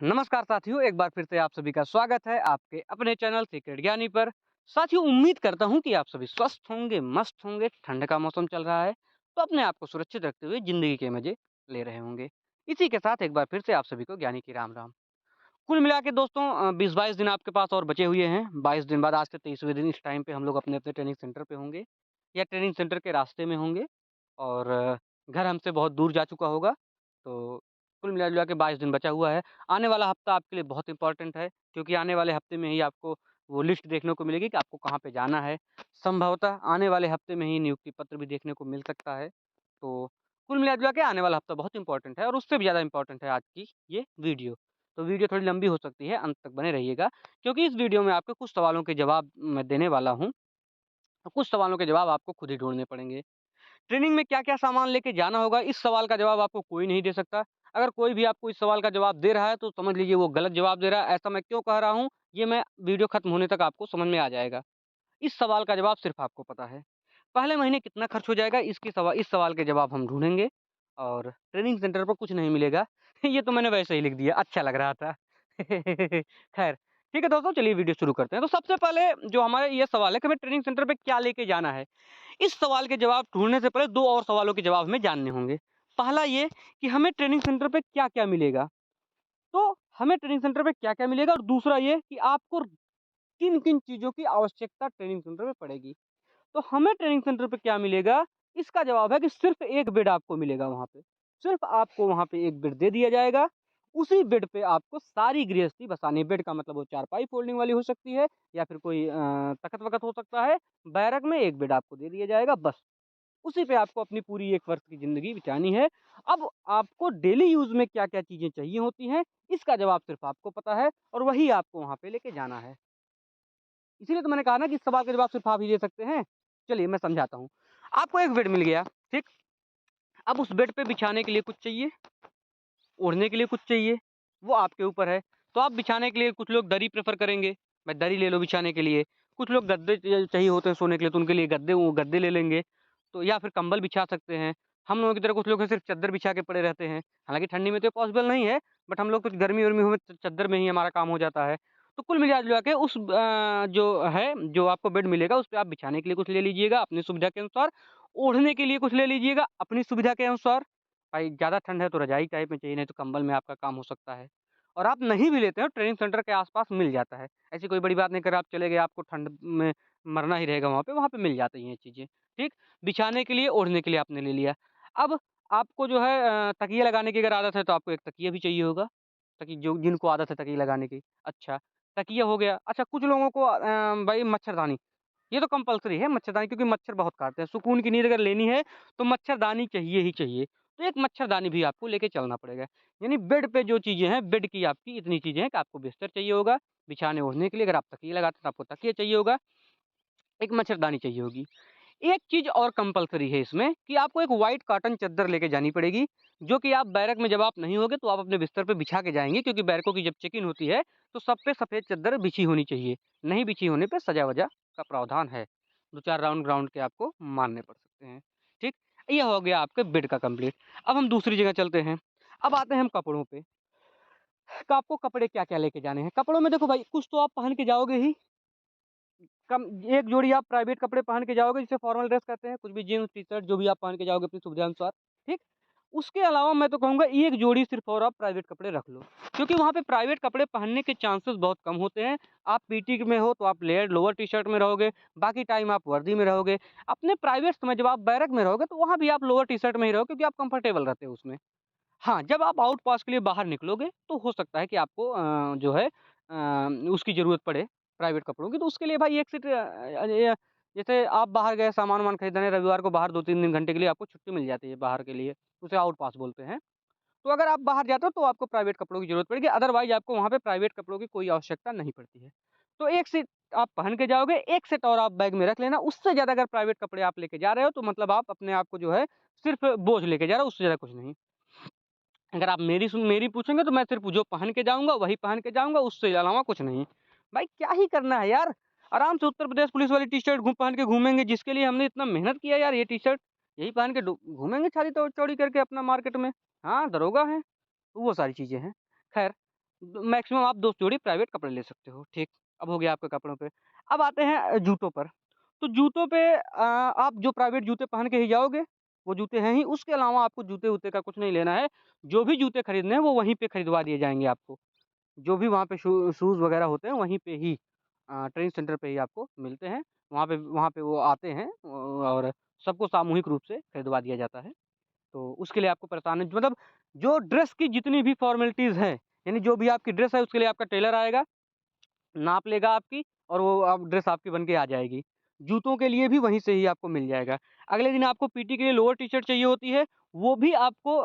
नमस्कार साथियों, एक बार फिर से आप सभी का स्वागत है आपके अपने चैनल सीक्रेट ज्ञानी पर। साथियों, उम्मीद करता हूँ कि आप सभी स्वस्थ होंगे, मस्त होंगे, ठंड का मौसम चल रहा है, तो अपने आप को सुरक्षित रखते हुए ज़िंदगी के मज़े ले रहे होंगे। इसी के साथ एक बार फिर से आप सभी को ज्ञानी की राम-राम। कुल मिला के दोस्तों 20-22 दिन आपके पास और बचे हुए हैं। 22 दिन बाद आज के 23वें दिन इस टाइम पे हम लोग अपने-अपने ट्रेनिंग सेंटर पे होंगे या ट्रेनिंग सेंटर के रास्ते में होंगे और घर हमसे बहुत दूर जा चुका होगा। तो कुल मिला-जुला के 22 दिन बचा हुआ है। आने वाला हफ्ता आपके लिए बहुत इम्पोर्टेंट है क्योंकि आने वाले हफ्ते में ही आपको वो लिस्ट देखने को मिलेगी कि आपको कहाँ पे जाना है। संभवतः आने वाले हफ्ते में ही नियुक्ति पत्र भी देखने को मिल सकता है। तो कुल मिला-जुला के आने वाला हफ्ता बहुत इम्पोर्टेंट है और उससे भी ज़्यादा इम्पोर्टेंट है आज की ये वीडियो। तो वीडियो थोड़ी लंबी हो सकती है, अंत तक बने रहिएगा क्योंकि इस वीडियो में आपको कुछ सवालों के जवाब मैं देने वाला हूँ। और कुछ सवालों के जवाब आपको खुद ही ढूँढने पड़ेंगे। ट्रेनिंग में क्या-क्या सामान लेके जाना होगा, इस सवाल का जवाब आपको कोई नहीं दे सकता। अगर कोई भी आपको इस सवाल का जवाब दे रहा है, तो समझ लीजिए वो गलत जवाब दे रहा है। ऐसा मैं क्यों कह रहा हूँ, ये मैं वीडियो खत्म होने तक आपको समझ में आ जाएगा। इस सवाल का जवाब सिर्फ़ आपको पता है। पहले महीने कितना खर्च हो जाएगा, इस सवाल के जवाब हम ढूँढेंगे और ट्रेनिंग सेंटर पर कुछ नहीं मिलेगा। ये तो मैंने वैसे ही लिख दिया, अच्छा लग रहा था। खैर, ठीक है दोस्तों, चलिए वीडियो शुरू करते हैं। तो सबसे पहले जो हमारा ये सवाल है कि हमें ट्रेनिंग सेंटर पे क्या लेके जाना है? इस सवाल के जवाब ढूँढने से पहले 2 और सवालों के जवाब हमें जानने होंगे। पहला ये कि हमें ट्रेनिंग सेंटर पे क्या-क्या मिलेगा? तो हमें ट्रेनिंग सेंटर पे क्या-क्या मिलेगा और दूसरा ये कि आपको किन-किन चीज़ों की आवश्यकता ट्रेनिंग सेंटर में पड़ेगी। तो हमें ट्रेनिंग सेंटर पे क्या मिलेगा? इसका जवाब है कि सिर्फ़ 1 बेड आपको मिलेगा वहाँ पे। सिर्फ़ आपको वहाँ पे 1 बेड दे दिया जाएगा। उसी बेड पे आपको सारी गृहस्थी बसानी है। बेड का मतलब वो चारपाई फ़ोल्डिंग वाली हो सकती है या फिर कोई तख़्त-वख़्त हो सकता है। बैरक में 1 बेड आपको दे दिया जाएगा बस। उसी पे आपको अपनी पूरी 1 वर्ष की ज़िंदगी बितानी है। अब आपको डेली यूज़ में क्या-क्या चीज़ें चाहिए होती हैं, इसका जवाब सिर्फ़ आपको पता है और वही आपको वहाँ पे लेके जाना है। इसीलिए तो मैंने कहा ना कि इस सवाल का जवाब सिर्फ़ आप ही दे सकते हैं। चलिए मैं समझाता हूँ। आपको 1 बेड मिल गया, ठीक? अब उस बेड पे बिछाने के लिए कुछ चाहिए, ओढ़ने के लिए कुछ चाहिए, वो आपके ऊपर है। तो आप बिछाने के लिए कुछ लोग दरी प्रेफ़र करेंगे, भाई दरी ले लो बिछाने के लिए। कुछ लोग गद्दे चाहिए होते हैं सोने के लिए तो उनके लिए गद्दे ले लेंगे। तो या फिर कंबल बिछा सकते हैं। हम लोगों की तरह कुछ लोग हैं सिर्फ़ चद्दर बिछा के पड़े रहते हैं। हालाँकि ठंडी में तो ये पॉसिबल नहीं है, बट हम लोग तो गर्मी-वर्मी में चद्दर में ही हमारा काम हो जाता है। तो कुल मिला-जुला के जो है, जो आपको बेड मिलेगा उस पे आप बिछाने के लिए कुछ ले लीजिएगा अपनी सुविधा के अनुसार, ओढ़ने के लिए कुछ ले लीजिएगा अपनी सुविधा के अनुसार। भाई ज़्यादा ठंड है तो रज़ाई टाइप में चाहिए, नहीं तो कंबल में आपका काम हो सकता है। और आप नहीं भी लेते हो, ट्रेनिंग सेंटर के आस-पास मिल जाता है। ऐसी कोई बड़ी बात नहीं, अगर आप चले गए आपको ठंड में मरना ही रहेगा वहाँ पे मिल जाती हैं ये चीज़ें, ठीक? बिछाने के लिए, ओढ़ने के लिए आपने ले लिया। अब आपको जो है तकिया लगाने की अगर आदत है तो आपको एक तकिया भी चाहिए होगा, ताकि जो जिनको आदत है तकिया लगाने की। अच्छा, तकिया हो गया। अच्छा, कुछ लोगों को भाई मच्छरदानी, ये तो कंपल्सरी है मच्छरदानी क्योंकि मच्छर बहुत काटते हैं। सुकून की नींद अगर लेनी है तो मच्छरदानी चाहिए ही चाहिए। तो एक मच्छरदानी भी आपको लेके चलना पड़ेगा। यानी बेड पे जो चीज़ें हैं, बेड की आपकी इतनी चीज़ें हैं कि आपको बिस्तर चाहिए होगा, बिछाने-ओढ़ने के लिए अगर आप तकिया लगाते हैं तो आपको तकिया चाहिए होगा, एक मच्छरदानी चाहिए होगी। एक चीज़ और कंपल्सरी है इसमें कि आपको एक व्हाइट कॉटन चद्दर लेके जानी पड़ेगी, जो कि आप बैरक में जब आप नहीं होगे तो आप अपने बिस्तर पे बिछा के जाएँगे क्योंकि बैरकों की जब चेक-इन होती है, तो सब पे सफ़ेद चद्दर बिछी होनी चाहिए। नहीं बिछी होने पे सज़ा-वज़ा का प्रावधान है। 2-4 राउंड ग्राउंड के आपको मारने पड़ सकते हैं। ठीक? ये हो गया आपके बेड का कंप्लीट। अब हम दूसरी जगह चलते हैं। अब आते हैं हम कपड़ों पे। कि आपको कपड़े क्या-क्या लेके जाने हैं। कपड़ों में देखो भाई, कुछ तो आप पहन के जाओगे ही। कम एक जोड़ी आप प्राइवेट कपड़े पहन के जाओगे जिसे फॉर्मल ड्रेस कहते हैं, कुछ भी जीन्स, टी-शर्ट जो भी आप पहन के जाओगे अपनी सुविधा अनुसार, ठीक? उसके अलावा मैं तो कहूँगा एक जोड़ी सिर्फ़ और आप प्राइवेट कपड़े रख लो, क्योंकि वहाँ पे प्राइवेट कपड़े पहनने के चांसेस बहुत कम होते हैं। आप पीटी में हो तो आप लेयर लोअर टी-शर्ट में रहोगे, बाकी टाइम आप वर्दी में रहोगे। अपने प्राइवेट समय जब आप बैरक में रहोगे तो वहाँ भी आप लोअर टी-शर्ट में ही रहोगे क्योंकि आप कंफर्टेबल रहते हो उसमें। हाँ, जब आप आउट पास के लिए बाहर निकलोगे, तो हो सकता है कि आपको जो है उसकी ज़रूरत पड़े प्राइवेट कपड़ों की, तो उसके लिए भाई एक सेट जैसे आप बाहर गए सामान-वामान खरीदने रविवार को बाहर 2-3 दिन घंटे के लिए आपको छुट्टी मिल जाती है बाहर के लिए, उसे आउट पास बोलते हैं। तो अगर आप बाहर जाते हो तो आपको प्राइवेट कपड़ों की ज़रूरत पड़ेगी, अदरवाइज़ आपको वहाँ पे प्राइवेट कपड़ों की कोई आवश्यकता नहीं पड़ती है। तो एक सेट आप पहन के जाओगे, एक सेट और आप बैग में रख लेना, उससे ज़्यादा अगर प्राइवेट कपड़े आप लेके जा रहे हो, तो मतलब आप अपने आप को जो है सिर्फ़ बोझ लेके जा रहे हो, उससे ज़्यादा कुछ नहीं। अगर आप मेरी पूछेंगे तो मैं सिर्फ़ जो पहन के जाऊँगा वही पहन के जाऊँगा, उससे अलावा कुछ नहीं। भाई क्या ही करना है यार? आराम से उत्तर प्रदेश पुलिस वाली टी-शर्ट पहन के घूमेंगे, जिसके लिए हमने इतना मेहनत किया यार, ये टी-शर्ट यही पहन के घूमेंगे छाती चौड़ी करके अपना मार्केट में। हाँ, दरोगा हैं, तो वो सारी चीज़ें हैं। ख़ैर, मैक्सिमम आप 2 जोड़ी प्राइवेट कपड़े ले सकते हो, ठीक। अब हो गया आपके कपड़ों पे। अब आते हैं जूतों पर। तो जूतों पे आप जो प्राइवेट जूते पहन के ही जाओगे, वो जूते हैं ही, उसके अलावा आपको जूते-वूते का कुछ नहीं लेना है। जो भी जूते खरीदने हैं वो वहीं पे खरीदवा दिए जाएँगे आपको। जो भी वहाँ पे शूज़ वग़ैरह होते हैं वहीं पे ही ट्रेनिंग सेंटर पे ही आपको मिलते हैं। वहाँ पे वो आते हैं और सबको सामूहिक रूप से खरीदवा दिया जाता है। तो उसके लिए आपको परेशानी मतलब जो ड्रेस की जितनी भी फ़ॉर्मेलिटीज़ हैं, यानी जो भी आपकी ड्रेस है उसके लिए आपका टेलर आएगा, नाप लेगा आपकी और वो अब ड्रेस आपकी बन के आ जाएगी। जूतों के लिए भी वहीं से ही आपको मिल जाएगा। अगले दिन आपको पीटी के लिए लोअर टी-शर्ट चाहिए होती है, वो भी आपको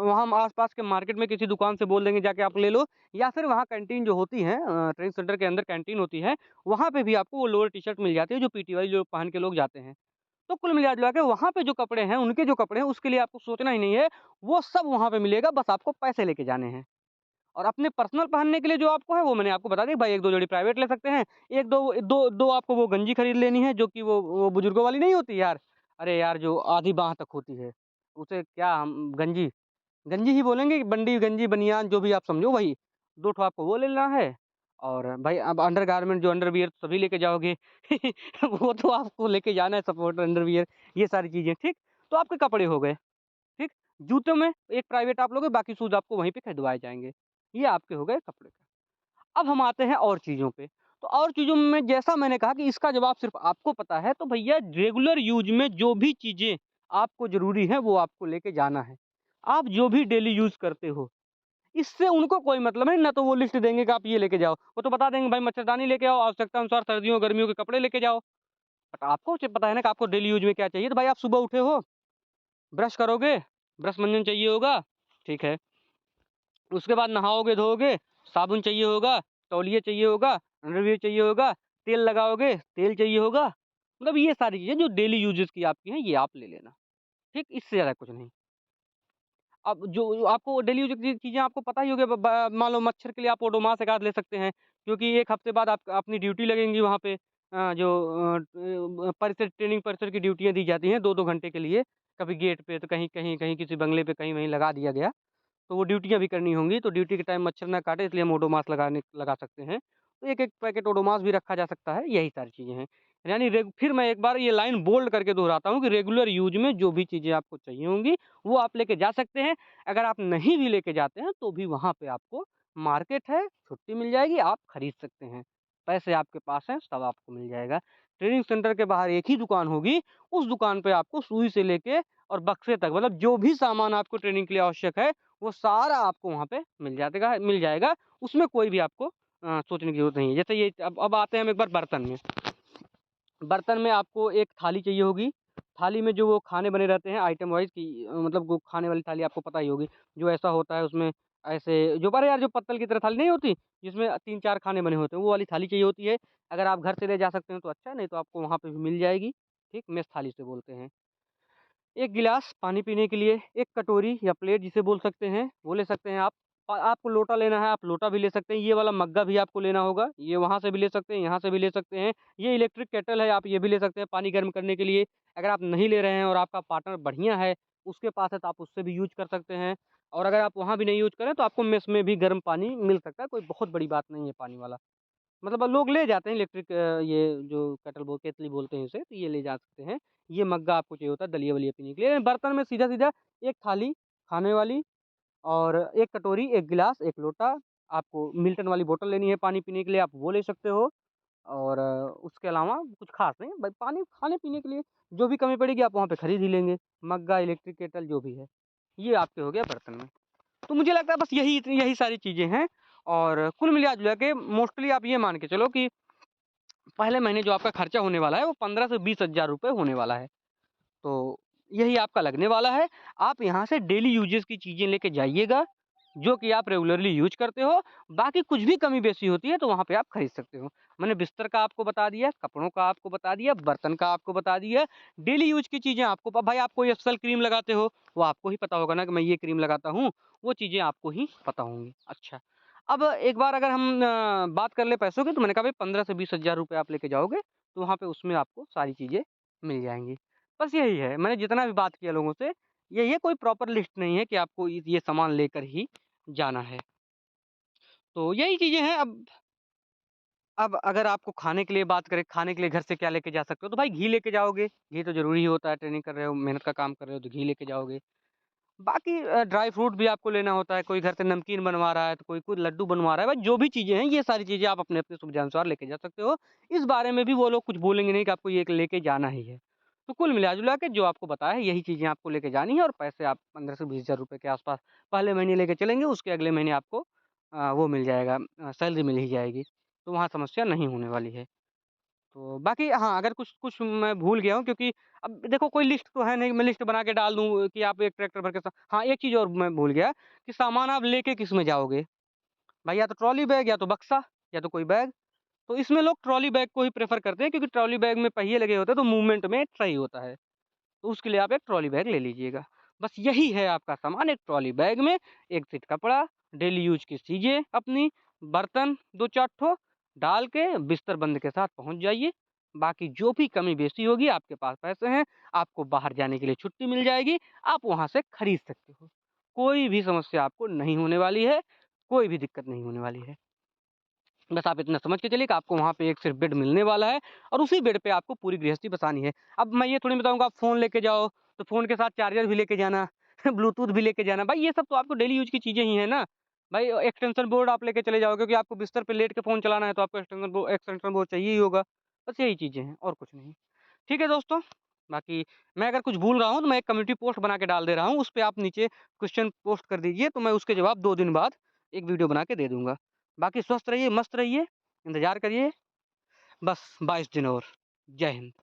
वहाँ आस-पास के मार्केट में किसी दुकान से बोल देंगे जाके आप ले लो या फिर वहाँ कैंटीन जो होती है ट्रेनिंग सेंटर के अंदर कैंटीन होती है, वहाँ पे भी आपको वो लोअर टी-शर्ट मिल जाती है जो पीटी वाली जो पहन के लोग जाते हैं। तो कुल मिला-जुला के वहाँ पे जो कपड़े हैं, उनके जो कपड़े हैं उसके लिए आपको सोचना ही नहीं है, वो सब वहाँ पे मिलेगा बस आपको पैसे लेके जाने हैं। और अपने पर्सनल पहनने के लिए जो आपको है वो मैंने आपको बता दी भाई 1-2 जोड़ी प्राइवेट ले सकते हैं। 1-2 2 आपको वो गंजी खरीद लेनी है जो कि वो बुजुर्गों वाली नहीं होती यार। अरे यार जो आधी बाँह तक होती है, उसे क्या हम गंजी गंजी ही बोलेंगे कि बंडी, गंजी, बनियान जो भी आप समझो वही। 2 ठो आपको वो ले लेना है और भाई अब अंडरगारमेंट जो अंडरवियर सभी लेके जाओगे वो तो आपको लेके जाना है सपोर्ट अंडरवियर ये सारी चीज़ें, ठीक? तो आपके कपड़े हो गए। ठीक? जूतों में एक प्राइवेट आप लोगे, बाकी शूज़ आपको वहीं पे खरीदवाए जाएँगे। ये आपके हो गए कपड़े का। अब हम आते हैं और चीज़ों पे। तो और चीज़ों में जैसा मैंने कहा कि इसका जवाब सिर्फ़ आपको पता है, तो भैया रेगुलर यूज़ में जो भी चीज़ें आपको ज़रूरी हैं, वो आपको लेके जाना है। आप जो भी डेली यूज़ करते हो, इससे उनको कोई मतलब नहीं, ना तो वो लिस्ट देंगे कि आप ये लेके जाओ। वो तो बता देंगे भाई मच्छरदानी लेके आओ, आवश्यकता अनुसार सर्दियों, गर्मियों के कपड़े लेके जाओ। बट आपको पता है ना कि आपको डेली यूज़ में क्या चाहिए, तो भाई आप सुबह उठे हो, ब्रश करोगे, ब्रश मंजन चाहिए होगा, ठीक है। उसके बाद नहाओगे, धोओगे, साबुन चाहिए होगा, तौलिया चाहिए होगा, अंडरवियर चाहिए होगा, तेल लगाओगे, तेल चाहिए होगा। मतलब ये सारी चीज़ें जो डेली यूजेज़ की आपकी हैं, ये आप ले लेना, ठीक? इससे ज़्यादा कुछ नहीं। अब जो आपको डेली यूज़ की चीज़ें आपको पता ही होगा ब ब मान लो मच्छर के लिए आप ओडोमॉस एक आध ले सकते हैं, क्योंकि 1 हफ्ते बाद आप अपनी ड्यूटी लगेंगी वहाँ पे। परिसर ट्रेनिंग परिसर की ड्यूटियाँ दी जाती हैं 2-2 घंटे के लिए, कभी गेट पे तो कहीं किसी बंगले पे कहीं वहीं लगा दिया गया। तो वो ड्यूटियाँ भी करनी होंगी, तो ड्यूटी के टाइम मच्छर ना काटे इसलिए हम ओडोमॉस लगा सकते हैं। तो 1-1 पैकेट ओडोमॉस भी रखा जा सकता है, यही सारी चीज़ें हैं। यानी फिर मैं एक बार ये लाइन बोल्ड करके दोहराता हूँ कि रेगुलर यूज़ में जो भी चीज़ें आपको चाहिए होंगी, वो आप लेके जा सकते हैं। अगर आप नहीं भी लेके जाते हैं, तो भी वहाँ पे आपको मार्केट है, छुट्टी मिल जाएगी, आप खरीद सकते हैं। पैसे आपके पास हैं, सब आपको मिल जाएगा। ट्रेनिंग सेंटर के बाहर एक ही दुकान होगी, उस दुकान पे आपको सुई से लेके और बक्से तक मतलब जो भी सामान आपको ट्रेनिंग के लिए आवश्यक है, वो सारा आपको वहाँ पे मिल जाएगा। उसमें कोई भी आपको सोचने की ज़रूरत नहीं है। जैसे ये अब आते हैं हम एक बार बर्तन में। बर्तन में आपको एक थाली चाहिए होगी। थाली में जो वो खाने बने रहते हैं आइटम वाइज़ कि मतलब वो खाने वाली थाली आपको पता ही होगी। जो ऐसा होता है उसमें ऐसे जो अरे यार जो पत्तल की तरह थाली नहीं होती, जिसमें 3-4 खाने बने होते हैं, वो वाली थाली चाहिए होती है। अगर आप घर से ले जा सकते हैं तो अच्छा है, नहीं तो आपको वहाँ पे भी मिल जाएगी। ठीक? मेस थाली उसे बोलते हैं। 1 गिलास पानी पीने के लिए, 1 कटोरी या प्लेट जिसे बोल सकते हैं, वो ले सकते हैं आप। आपको लोटा लेना है, आप लोटा भी ले सकते हैं। ये वाला मग्गा भी आपको लेना होगा, ये वहाँ से भी ले सकते हैं, यहाँ से भी ले सकते हैं। ये इलेक्ट्रिक केटल है, आप ये भी ले सकते हैं पानी गर्म करने के लिए। अगर आप नहीं ले रहे हैं और आपका पार्टनर बढ़िया है, उसके पास है तो आप उससे भी यूज़ कर सकते हैं। और अगर आप वहाँ भी नहीं यूज़ करें तो आपको मेस में भी गर्म पानी मिल सकता है, कोई बहुत बड़ी बात नहीं है पानी वाला। मतलब लोग ले जाते हैं इलेक्ट्रिक ये जो केतली बोलते हैं इसे, तो ये ले जा सकते हैं। ये मग्गा आपको चाहिए होता है दलिया-वलिया पीने के लिए। बर्तन में सीधा-सीधा 1 थाली खाने वाली और 1 कटोरी, 1 गिलास, 1 लोटा, आपको मिल्टन वाली बोतल लेनी है पानी पीने के लिए, आप वो ले सकते हो। और उसके अलावा कुछ ख़ास नहीं, भाई पानी खाने-पीने के लिए जो भी कमी पड़ेगी आप वहाँ पे खरीद ही लेंगे। मग्गा, इलेक्ट्रिक केटल जो भी है, ये आपके हो गया बर्तन में। तो मुझे लगता है बस यही सारी चीज़ें हैं और कुल मिला-जुला के मोस्टली आप ये मान के चलो कि पहले महीने जो आपका खर्चा होने वाला है वो 15 से 20 हज़ार रुपए होने वाला है। तो यही आपका लगने वाला है। आप यहाँ से डेली यूजेज़ की चीज़ें लेके जाइएगा, जो कि आप रेगुलरली यूज़ करते हो। बाकी कुछ भी कमी-बेशी होती है तो वहाँ पे आप खरीद सकते हो। मैंने बिस्तर का आपको बता दिया, कपड़ों का आपको बता दिया, बर्तन का आपको बता दिया। डेली यूज़ की चीज़ें आपको भाई आप कोई एस्सेल क्रीम लगाते हो, वो आपको ही पता होगा ना कि मैं ये क्रीम लगाता हूँ, वो चीज़ें आपको ही पता होंगी। अच्छा, अब एक बार अगर हम बात कर लें पैसों की तो मैंने कहा भाई 15 से 20 हज़ार रुपए आप लेके जाओगे, तो वहाँ पे उसमें आपको सारी चीज़ें मिल जाएँगी। बस यही है, मैंने जितना भी बात किया लोगों से, यही है कोई प्रॉपर लिस्ट नहीं है कि आपको ये सामान लेकर ही जाना है। तो यही चीज़ें हैं। अब अगर आपको खाने के लिए बात करें, खाने के लिए घर से क्या लेके जा सकते हो? तो भाई घी लेके जाओगे, घी तो ज़रूरी होता है, ट्रेनिंग कर रहे हो, मेहनत का काम कर रहे हो तो घी लेके जाओगे। बाकी ड्राई फ्रूट भी आपको लेना होता है, कोई घर से नमकीन बनवा रहा है, तो कोई कुछ लड्डू बनवा रहा है, भाई जो भी चीज़ें हैं, ये सारी चीज़ें आप अपने-अपने सुविधानुसार लेके जा सकते हो। इस बारे में भी वो लोग कुछ बोलेंगे नहीं कि आपको ये लेके जाना ही है। तो कुल मिला-जुला के जो आपको बताया है, यही चीज़ें आपको लेके जानी है और पैसे आप 15 से 20,000 रुपए के आस-पास पहले महीने लेके चलेंगे, उसके अगले महीने आपको वो मिल जाएगा, सैलरी मिल ही जाएगी। तो वहाँ समस्या नहीं होने वाली है। तो बाकी हाँ, अगर कुछ कुछ मैं भूल गया हूँ, क्योंकि अब देखो कोई लिस्ट तो है नहीं, मैं लिस्ट बना के डाल दूँ कि आप एक ट्रैक्टर भर के हाँ, एक चीज़ और मैं भूल गया कि सामान आप लेके किसमें जाओगे? भाई या तो ट्रॉली बैग या तो बक्सा या तो कोई बैग। तो इसमें लोग ट्रॉली बैग को ही प्रेफ़र करते हैं, क्योंकि ट्रॉली बैग में पहिए लगे होते हैं तो मूवमेंट में सही होता है। तो उसके लिए आप एक ट्रॉली बैग ले लीजिएगा। बस यही है आपका सामान, एक ट्रॉली बैग में 1 सेट कपड़ा, डेली यूज़ की चीज़ें अपनी, बर्तन 2-4 ठो डाल के बिस्तर बंद के साथ पहुँच जाइए। बाकी जो भी कमी-बेशी होगी, आपके पास पैसे हैं, आपको बाहर जाने के लिए छुट्टी मिल जाएगी, आप वहाँ से खरीद सकते हो। कोई भी समस्या आपको नहीं होने वाली है, कोई भी दिक्कत नहीं होने वाली है। बस आप इतना समझ के चलिए कि आपको वहाँ पे एक सिर्फ़ बेड मिलने वाला है और उसी बेड पे आपको पूरी गृहस्थी बसानी है। अब मैं ये थोड़ी बताऊँगा आप फ़ोन लेके जाओ, तो फ़ोन के साथ चार्जर भी लेके जाना, ब्लूटूथ भी लेके जाना। भाई ये सब तो आपको डेली यूज़ की चीज़ें ही हैं ना। भाई एक्सटेंशन बोर्ड आप लेके चले जाओ, क्योंकि आपको बिस्तर पे लेट के फ़ोन चलाना है तो आपको एक्सटेंशन बोर्ड चाहिए ही होगा। बस यही चीज़ें हैं और कुछ नहीं। ठीक है दोस्तों, बाकी मैं अगर कुछ भूल रहा हूँ तो मैं एक कम्युनिटी पोस्ट बना के डाल दे रहा हूँ, उस पे आप नीचे क्वेश्चन पोस्ट कर दीजिए, तो मैं उसके जवाब 2 दिन बाद एक वीडियो बना के दे दूँगा। बाकी स्वस्थ रहिए, मस्त रहिए, इंतज़ार करिए, बस 22 दिन और। जय हिंद।